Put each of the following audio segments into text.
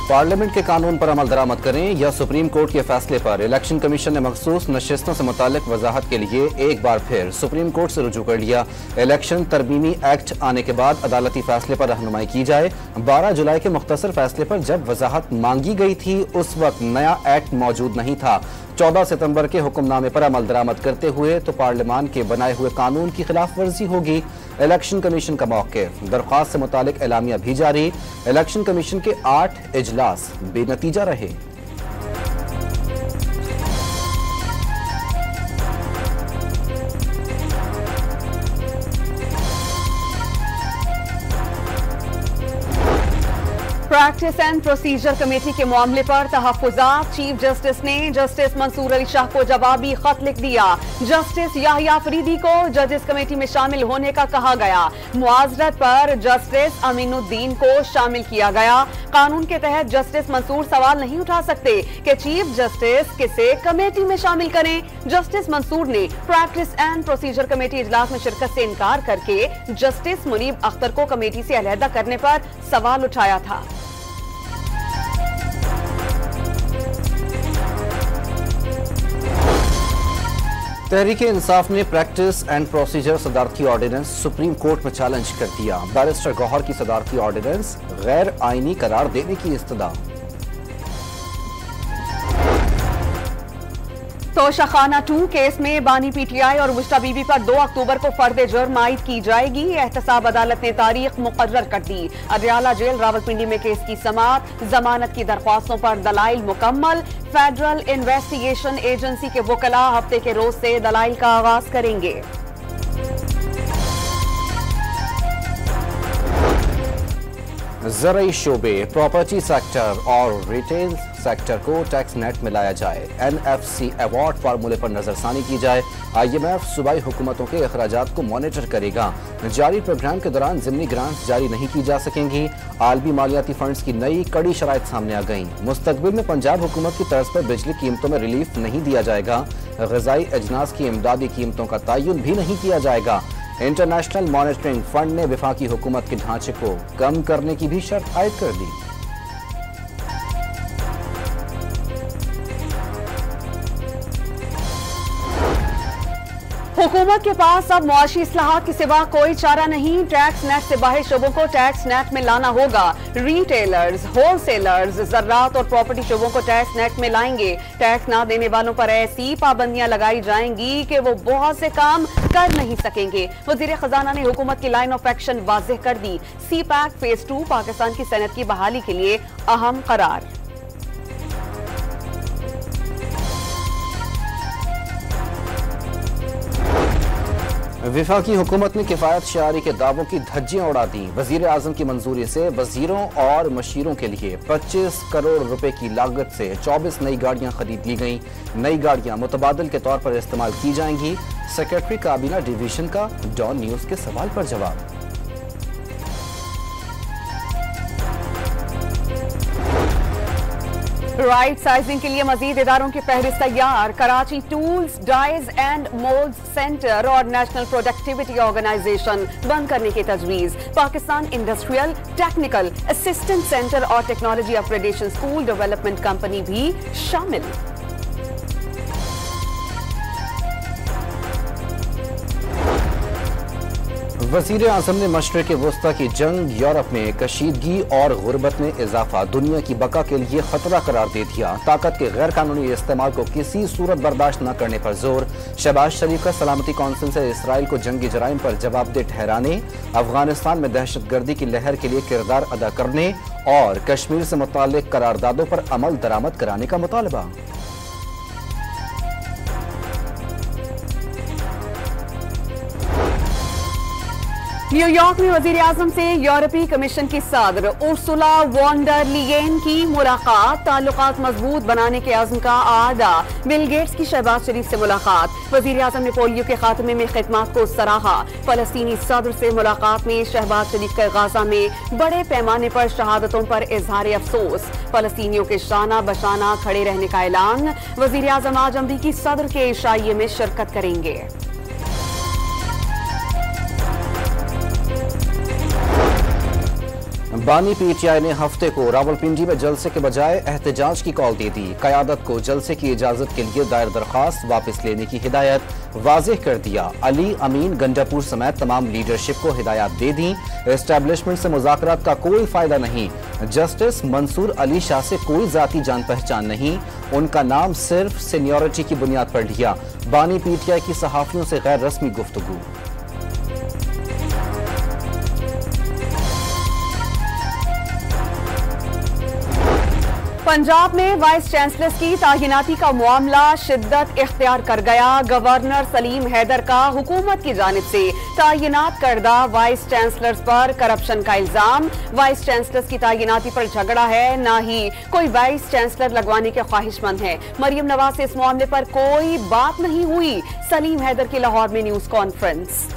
Parliament के कानून पर अमल दरामद करें या सुप्रीम कोर्ट के फैसले पर इलेक्शन कमीशन ने मखसूस नशिस्तों से मुतालिक वजाहत के लिए एक बार फिर सुप्रीम कोर्ट से रुजू कर लिया। इलेक्शन तरमीमी एक्ट आने के बाद अदालती फैसले पर रहनुमाई की जाए। 12 जुलाई के मुख्तसर फैसले पर जब वजाहत मांगी गई थी उस वक्त नया एक्ट मौजूद नहीं था। 14 सितंबर के हुक्मनामे पर अमल दरामद करते हुए तो पार्लियामान के बनाए हुए कानून की खिलाफ वर्जी होगी। इलेक्शन कमीशन का मौक़िफ़, दरख्वास्त से मुतालिक एलामिया भी जारी। इलेक्शन कमीशन के 8 इजलास बेनतीजा रहे। प्रैक्टिस एंड प्रोसीजर कमेटी के मामले पर तहफ़्फ़ुज़ात। चीफ जस्टिस ने जस्टिस मंसूर अली शाह को जवाबी खत लिख दिया। जस्टिस याहिया फरीदी को जजेस कमेटी में शामिल होने का कहा गया। मुआज़रत पर जस्टिस अमीनुद्दीन को शामिल किया गया। कानून के तहत जस्टिस मंसूर सवाल नहीं उठा सकते कि चीफ जस्टिस किसे कमेटी में शामिल करें। जस्टिस मंसूर ने प्रैक्टिस एंड प्रोसीजर कमेटी इजलास में शिरकत से इनकार करके जस्टिस मुनीब अख्तर को कमेटी से अलहदा करने पर सवाल उठाया था। तहरीक इंसाफ ने प्रैक्टिस एंड प्रोसीजर सदारती ऑर्डिनेंस सुप्रीम कोर्ट में चैलेंज कर दिया। बैरिस्टर गौहर की सदारती ऑर्डिनेंस गैर आईनी करार देने की इस्तदा। तोशाखाना 2 केस में बानी पीटीआई और मुश्ता बीबी पर 2 अक्टूबर को फर्द जुर्म आयद की जाएगी। एहतसाब अदालत ने तारीख मुकर्रर कर दी। अडयाला जेल रावलपिंडी में केस की समाअत। जमानत की दरख्वास्तों पर दलाइल मुकम्मल। फेडरल इन्वेस्टिगेशन एजेंसी के वकला हफ्ते के रोज से दलाइल का आगाज करेंगे। ज़राई शोबे, प्रॉपर्टी सेक्टर और रिटेल सेक्टर को टैक्स नेट में लाया जाए। NFC अवार्ड फार्मूले पर नजरसानी की जाए। IMF सूबाई हुकूमतों के अखराजात को मॉनिटर करेगा। जारी प्रोग्राम के दौरान ज़िमनी ग्रांट्स जारी नहीं की जा सकेंगी। आलमी मालियाती फंड्स की नई कड़ी शराइत सामने आ गई। मुस्तकबिल में पंजाब हुकूमत की तर्ज पर बिजली कीमतों में रिलीफ नहीं दिया जाएगा। ग़िज़ाई अजनास की इमदादी कीमतों का तयन भी नहीं किया जाएगा। इंटरनेशनल मॉनिटरिंग फंड ने वफाकी हुकूमत के ढांचे को कम करने की भी शर्त आयद कर दी। हुकूमत के पास अब मुआशी इस्लाहात के सिवा कोई चारा नहीं। टैक्स नेट से बाहर शोबों को टैक्स नेट में लाना होगा। रिटेलर्स, होलसेलर्स, ज़र्रात और प्रॉपर्टी शोबों को टैक्स नेट में लाएंगे। टैक्स ना देने वालों पर ऐसी पाबंदियां लगाई जाएंगी कि वो बहुत से काम कर नहीं सकेंगे। वज़ीर खजाना ने हुकूमत की लाइन ऑफ एक्शन वाज़ेह कर दी। CPAC फेज 2 पाकिस्तान की सनत की बहाली के लिए अहम करार। वफाकी हुकूमत ने किफायत शारी के दावों की धज्जियां उड़ा दी। वजीर आजम की मंजूरी से वजीरों और मशीरों के लिए 25 करोड़ रुपए की लागत से 24 नई गाड़ियां खरीद ली गईं। नई गाड़ियां मुतबादल के तौर पर इस्तेमाल की जाएंगी। सेक्रेटरी काबीना डिवीजन का डॉन न्यूज के सवाल पर जवाब। राइट साइजिंग के लिए मजीद इदारों की फहरिस्त तैयार। Karachi tools, dies and mould centre और नेशनल प्रोडक्टिविटी ऑर्गेनाइजेशन बंद करने की तजवीज। Pakistan industrial technical assistant centre और technology upgradation school development company भी शामिल। वज़ीर आज़म ने मशरिक़ वस्ता की जंग, यूरोप में कशीदगी और गुर्बत में इजाफा दुनिया की बका के लिए खतरा करार दे दिया। ताकत के गैर कानूनी इस्तेमाल को किसी सूरत बर्दाश्त न करने पर जोर। शहबाज शरीफ का सलामती कौंसिल से इसराइल को जंगी जराइम पर जवाबदेह ठहराने, अफगानिस्तान में दहशतगर्दी की लहर के लिए किरदार अदा करने और कश्मीर से मुताल्लिक करारदादों पर अमल दरामद कराने का मुतालबा। न्यूयॉर्क में वजीर आजम से यूरोपीय कमीशन की सदर उर्सुला वॉन डर लीयेन की मुलाकात। ताल्लुकात मजबूत बनाने के अज़्म का आदा। बिल गेट्स की शहबाज शरीफ से मुलाकात। वजीर आजम ने पोलियो के खात्मे में खिदमात को सराहा। फलस्तीनी सदर से मुलाकात में शहबाज शरीफ का गाजा में बड़े पैमाने पर शहादतों पर इजहार अफसोस। फलस्तीनियों के शाना बशाना खड़े रहने का ऐलान। वजीर आजम आज अमरीकी सदर के इशाइये में शिरकत करेंगे। बानी पीटीआई ने हफ्ते को रावलपिंडी में जलसे के बजाय एहतजाज की कॉल दे दी। क़यादत को जलसे की इजाजत के लिए दायर दरखास्त वापस लेने की हिदायत वाज़ेह कर दिया। अली अमीन गंडापुर समेत तमाम लीडरशिप को हिदायत दे दी। एस्टैब्लिशमेंट से मुज़ाकरात का कोई फायदा नहीं। जस्टिस मंसूर अली शाह से कोई जाती जान पहचान नहीं। उनका नाम सिर्फ सीनियरिटी की बुनियाद पर लिया। बानी पीटीआई की सहाफियों से गैर रस्मी गुफ्तगू। पंजाब में वाइस चांसलर की तैनाती का मामला शिद्दत इख्तियार कर गया। गवर्नर सलीम हैदर का हुकूमत की जानिब से तैनात करदा वाइस चांसलर्स पर करप्शन का इल्जाम। वाइस चांसलर्स की तैनाती पर झगड़ा है, ना ही कोई वाइस चांसलर लगवाने के ख्वाहिशमंद है। मरियम नवाज से इस मामले पर कोई बात नहीं हुई। सलीम हैदर की लाहौर में न्यूज कॉन्फ्रेंस।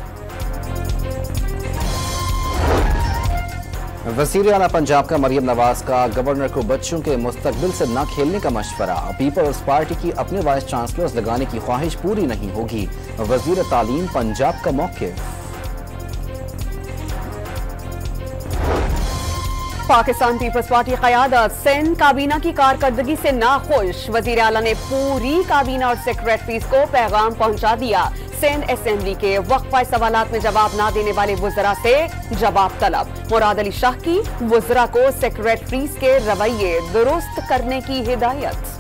वज़ीर आला पंजाब का मरियम नवाज का गवर्नर को बच्चों के मुस्तकबिल से न खेलने का मशवरा। पीपल्स पार्टी की अपने वाइस चांसलर्स लगाने की ख्वाहिश पूरी नहीं होगी। वज़ीर तालीम पंजाब का मौक़िफ़। पाकिस्तान पीपल्स पार्टी क़यादत सिंध काबीना की कारकर्दगी से नाखुश। वज़ीर आला ने पूरी काबीना और सेक्रेटरीज को पैगाम पहुंचा दिया। सिंध असेंबली के वक्फा सवालात में जवाब न देने वाले वुज़रा से जवाब तलब। मुराद अली शाह की वुज़रा को सेक्रेटरीज के रवैये दुरुस्त करने की हिदायत।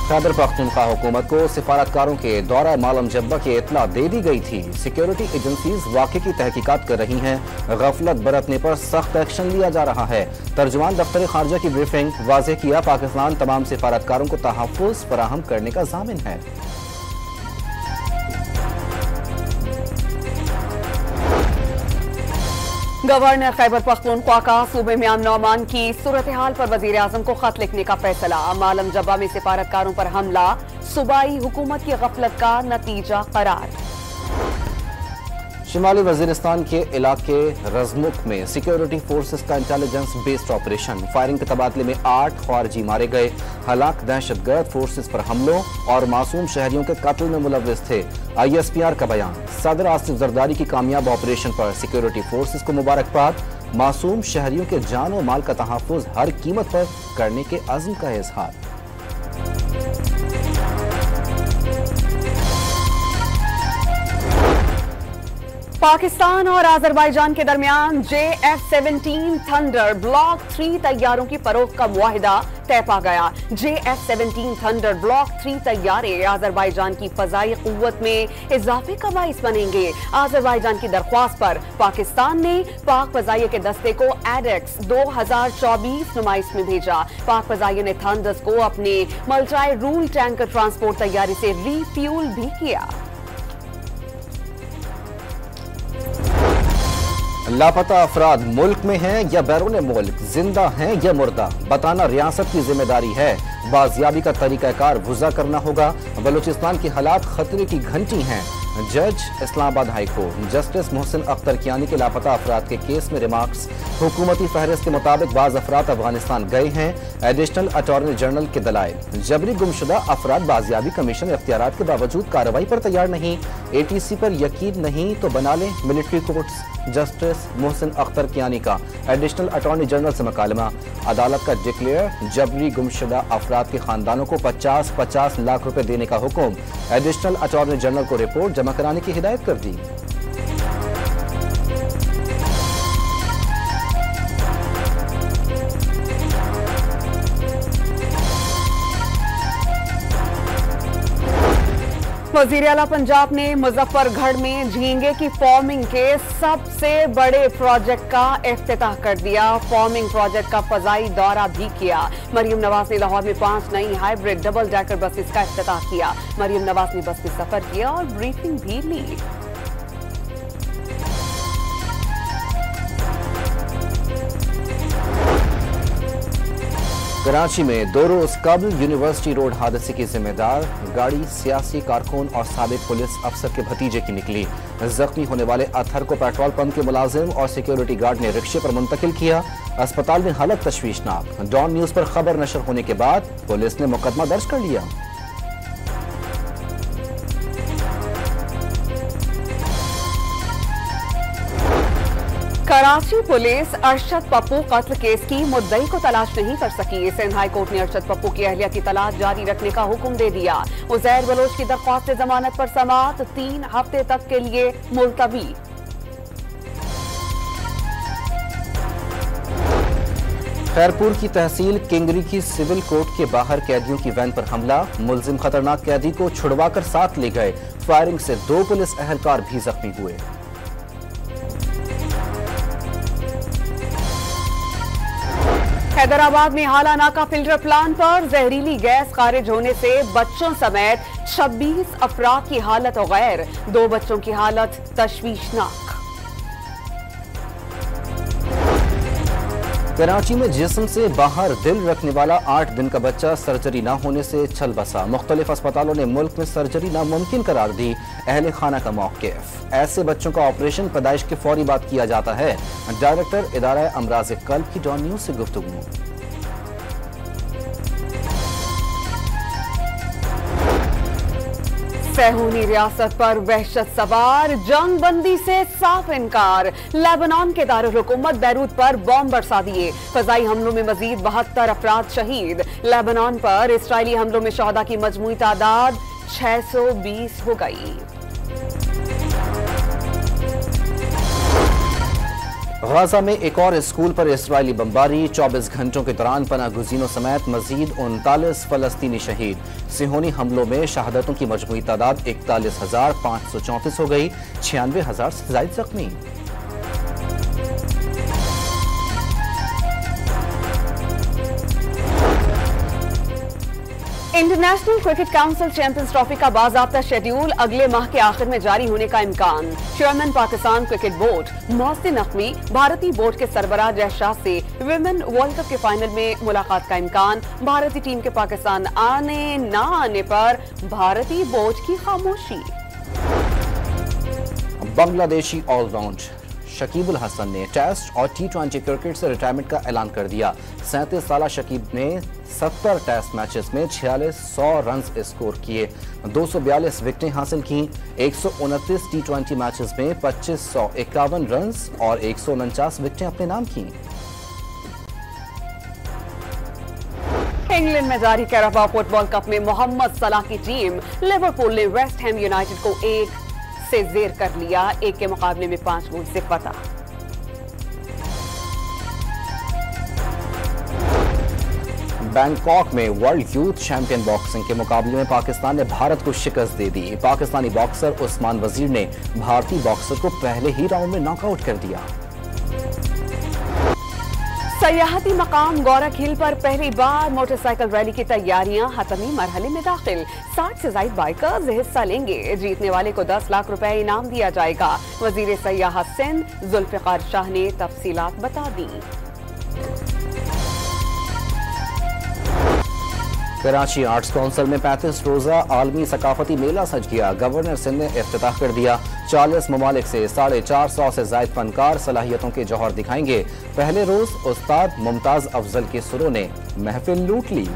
खैबर पख्तूनख्वा हुकूमत को सिफारतकारों के दौरा मालम जब्बा की इत्तला दे दी गई थी। सिक्योरिटी एजेंसीज वाक़े की तहकीकात कर रही हैं। गफलत बरतने पर सख्त एक्शन लिया जा रहा है। तर्जुमान दफ्तर खारजा की ब्रीफिंग। वाज़ेह किया, पाकिस्तान तमाम सिफारतकारों को तहफ़्फ़ुज़ फराहम करने का ज़ामिन है। गवर्नर खैबर पख्तूनख्वा का सूबे में अमन अमान की सूरत हाल पर वज़ीर आज़म को खत लिखने का फैसला। मालम जब्बा में सिफारतकारों पर हमला सूबाई हुकूमत की गफलत का नतीजा करार। शिमाली वजीरिस्तान के इलाके रजमुक में सिक्योरिटी फोर्सेस का इंटेलिजेंस बेस्ड ऑपरेशन। फायरिंग के तबादले में 8 ख्वारजी मारे गए। हलाक दहशतगर्द फोर्सेस पर हमलों और मासूम शहरियों के कत्ल में मुलव्विस थे। ISPR का बयान। सदर आसिफ जरदारी की कामयाब ऑपरेशन पर सिक्योरिटी फोर्सेस को मुबारकबाद। मासूम शहरियों के जान और माल का तहफ़्फ़ुज़ हर कीमत पर करने के अज़्म का इज़हार। पाकिस्तान और आज़रबाईजान के दरमियान JF-17 थंडर ब्लॉक 3 तैयारों की फरोख्त का मुआहिदा तय पा गया। JF-17 थंडर ब्लॉक 3 तैयारे आज़रबाईजान की फ़ज़ाई क़ुव्वत में इजाफे का बाइस बनेंगे। आज़रबाईजान की दरख्वास्त पर पाकिस्तान ने पाक फ़ज़ाइया के दस्ते को एडेक्स 2024 नुमाइश में भेजा। पाक फ़ज़ाइया ने थंडर्स को अपने मल्टी रूल टैंकर ट्रांसपोर्ट तैयारी से रीफ्यूल भी किया। लापता अफराद मुल्क में हैं या बैरून मुल्क, जिंदा हैं या मुर्दा, बताना रियासत की जिम्मेदारी है। बाजियाबी का तरीकाकार वज़ा करना होगा। बलूचिस्तान की हालात खतरे की घंटी हैं। जज Islamabad high court. Justice Mohsin Akhtar Kiyani के लापता अफराद के केस में रिमार्क्स। हुकूमती फहरिस्त के मुताबिक बाज अफराद अफगानिस्तान गए हैं। एडिशनल अटॉर्नी जनरल के दलाइल। जबरी गुमशुदा अफराद बाजियाबी कमीशन इख्तियारात के बावजूद कार्रवाई पर तैयार नहीं। ATC पर यकीन नहीं तो बना लें military courts. Justice Mohsin Akhtar Kiyani का एडिशनल अटॉर्नी जनरल से मुकालमा। अदालत का डिक्लेयर। जबरी गुमशुदा अफराद के खानदानों को 50-50 लाख रुपए देने का हुक्म। एडिशनल अटॉर्नी जनरल को रिपोर्ट जमा कराने की हिदायत कर दी। वज़ीर आला पंजाब ने मुजफ्फरगढ़ में झींगे की फार्मिंग के सबसे बड़े प्रोजेक्ट का इफ्तिताह कर दिया। फार्मिंग प्रोजेक्ट का फजाई दौरा भी किया। मरियम नवाज ने लाहौर में 5 नई हाइब्रिड डबल डेकर बसेस का इफ्तिताह किया। मरियम नवाज ने बस में सफर किया और ब्रीफिंग भी ली। कराची में 2 रोज कबल यूनिवर्सिटी रोड हादसे की जिम्मेदार गाड़ी सियासी कारकुन और साबिक पुलिस अफसर के भतीजे की निकली। जख्मी होने वाले अतहर को पेट्रोल पंप के मुलाजिम और सिक्योरिटी गार्ड ने रिक्शे पर मुंतकिल किया। अस्पताल में हालत तशवीशनाक। डॉन न्यूज पर खबर नशर होने के बाद पुलिस ने मुकदमा दर्ज कर लिया। कराची पुलिस अरशद पप्पू कत्ल केस की मुद्दई को तलाश नहीं कर सकी। सिंध हाई कोर्ट ने अरशद पप्पू की अहलिया की तलाश जारी रखने का हुक्म दे दिया। उजैर बलोच की दरख्वास्त जमानत पर समाअत 3 हफ्ते तक के लिए मुलतवी। खैरपुर की तहसील किंगरी की सिविल कोर्ट के बाहर कैदियों की वैन पर हमला। मुलजिम खतरनाक कैदी को छुड़वाकर साथ ले गए। फायरिंग से 2 पुलिस एहलकार भी जख्मी हुए। हैदराबाद में हाला नाका फिल्टर प्लांट पर जहरीली गैस खारिज होने से बच्चों समेत 26 अफराद की हालत गैर। 2 बच्चों की हालत तशवीशनाक। कराची में जिस्म से बाहर दिल रखने वाला 8 दिन का बच्चा सर्जरी न होने से छल बसा। मुख्तलिफ अस्पतालों ने मुल्क में सर्जरी नामुमकिन करार दी। अहले खाना का मौक़िफ़, ऐसे बच्चों का ऑपरेशन पैदाइश के फौरी बाद किया जाता है। डायरेक्टर इदारा अमराज़ क़ल्ब की डॉन न्यूज़ से गुफ्तगू। सहूनी रियासत पर वहशत सवार, जंग बंदी से साफ इनकार। लेबनान के दारुल हुकूमत बैरूत पर बॉम्ब बरसा दिए। फजाई हमलों में मजीद 72 अफराद शहीद। लेबनान पर इस्राइली हमलों में शहदा की मजमूई तादाद 620 हो गई। गाजा में एक और स्कूल पर इस्राइली बमबारी। 24 घंटों के दौरान पनाह गुज़ीनों समेत मजीद 39 फलस्तीनी शहीद। सिहोनी हमलों में शहादतों की मजमूई तादाद 41,534 हो गई। 96,000 से ज़ायद जख्मी। International cricket council champions trophy का बाज़ाब्ता शेड्यूल अगले माह के आखिर में जारी होने का इम्कान। Chairman Pakistan cricket board Mohsin Naqvi भारतीय बोर्ड के सरबराह जय शाह से विमेन वर्ल्ड कप के फाइनल में मुलाकात का इम्कान। भारतीय टीम के पाकिस्तान आने न आने पर भारतीय बोर्ड की खामोशी। बांग्लादेशी ऑलराउंडर शकीबुल हसन ने टेस्ट और T20 क्रिकेट से रिटायरमेंट का ऐलान कर दिया। 37 साल शकीब ने 70 टेस्ट मैचेस में 4600 रन स्कोर किए, 242 विकेटें हासिल की। 129 T20 मैचेस में 2551 रन और 149 विकेटें अपने नाम की। इंग्लैंड में जारी कैराबाओ फुटबॉल कप में मोहम्मद सलाह की टीम लिवरपूल ने वेस्ट हैम यूनाइटेड को 1 से जेर कर लिया। 1 के मुकाबले में 5 गोल से फतह। बैंकॉक में वर्ल्ड यूथ चैंपियन बॉक्सिंग के मुकाबले में पाकिस्तान ने भारत को शिकस्त दे दी। पाकिस्तानी बॉक्सर उस्मान वजीर ने भारतीय बॉक्सर को पहले ही राउंड में नॉकआउट कर दिया। सयाहती मकाम गौरख हिल पर पहली बार मोटरसाइकिल रैली की तैयारियां हतमी मरहले में दाखिल। 60 से ज्यादा बाइकर्स हिस्सा लेंगे। जीतने वाले को 10 लाख रुपए इनाम दिया जाएगा। वजीर सयाहत सिंध जुल्फिकार शाह ने तफसीलात बता दी। कराची आर्ट्स काउंसिल में 35 रोजा आलमी सकाफती मेला सज गया। गवर्नर सिंध ने इफ्तिताह कर दिया। 40 ममालिक से 450 से जायद फनकार सलाहियतों के जौहर दिखाएंगे। पहले रोज उस्ताद मुमताज अफजल के सुरों ने महफिल लूट ली।